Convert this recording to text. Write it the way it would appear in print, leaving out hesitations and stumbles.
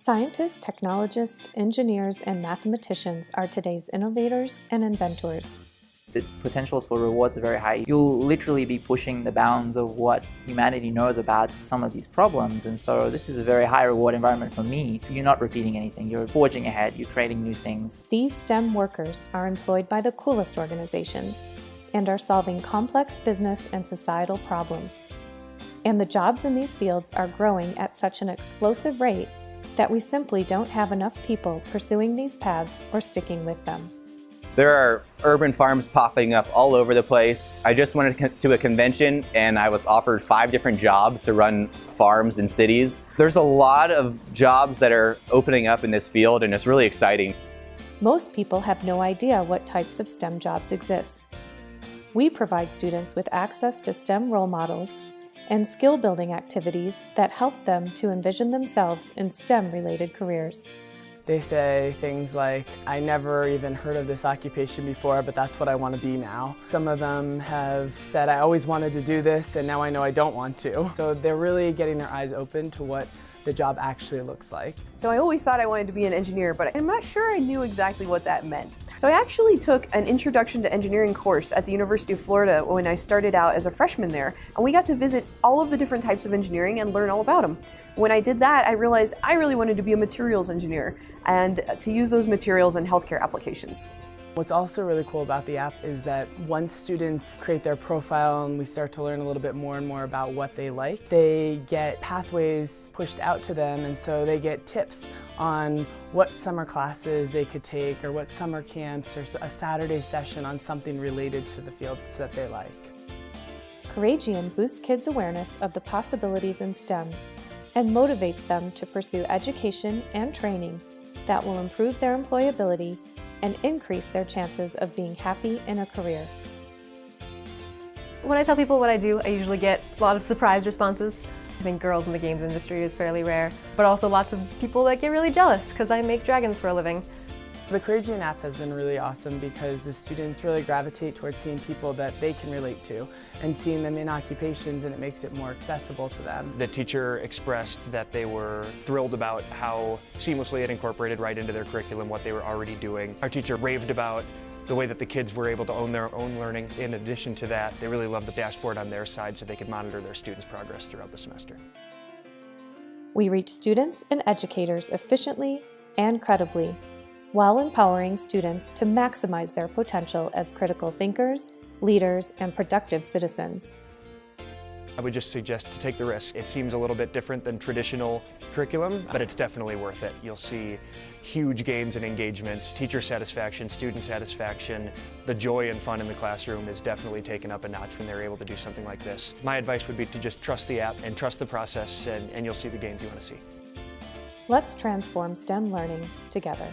Scientists, technologists, engineers, and mathematicians are today's innovators and inventors. The potentials for rewards are very high. You'll literally be pushing the bounds of what humanity knows about some of these problems, and so this is a very high reward environment for me. You're not repeating anything, you're forging ahead, you're creating new things. These STEM workers are employed by the coolest organizations and are solving complex business and societal problems. And the jobs in these fields are growing at such an explosive rate that we simply don't have enough people pursuing these paths or sticking with them. There are urban farms popping up all over the place. I just went to a convention and I was offered 5 different jobs to run farms in cities. There's a lot of jobs that are opening up in this field and it's really exciting. Most people have no idea what types of STEM jobs exist. We provide students with access to STEM role models and skill-building activities that help them to envision themselves in STEM-related careers. They say things like, I never even heard of this occupation before, but that's what I want to be now. Some of them have said, I always wanted to do this, and now I know I don't want to. So they're really getting their eyes open to what the job actually looks like. So I always thought I wanted to be an engineer, but I'm not sure I knew exactly what that meant. So I actually took an Introduction to Engineering course at the University of Florida when I started out as a freshman there, and we got to visit all of the different types of engineering and learn all about them. When I did that, I realized I really wanted to be a materials engineer and to use those materials in healthcare applications. What's also really cool about the app is that once students create their profile and we start to learn a little bit more and more about what they like, they get pathways pushed out to them, and so they get tips on what summer classes they could take or what summer camps or a Saturday session on something related to the fields that they like. Couragion boosts kids' awareness of the possibilities in STEM and motivates them to pursue education and training that will improve their employability and increase their chances of being happy in a career. When I tell people what I do, I usually get a lot of surprised responses. I think girls in the games industry is fairly rare, but also lots of people that get really jealous because I make dragons for a living. The Couragion app has been really awesome because the students really gravitate towards seeing people that they can relate to and seeing them in occupations, and it makes it more accessible to them. The teacher expressed that they were thrilled about how seamlessly it incorporated right into their curriculum what they were already doing. Our teacher raved about the way that the kids were able to own their own learning. In addition to that, they really loved the dashboard on their side so they could monitor their students' progress throughout the semester. We reach students and educators efficiently and credibly, while empowering students to maximize their potential as critical thinkers, leaders, and productive citizens. I would just suggest to take the risk. It seems a little bit different than traditional curriculum, but it's definitely worth it. You'll see huge gains in engagement, teacher satisfaction, student satisfaction. The joy and fun in the classroom is definitely taken up a notch when they're able to do something like this. My advice would be to just trust the app and trust the process, and you'll see the gains you want to see. Let's transform STEM learning together.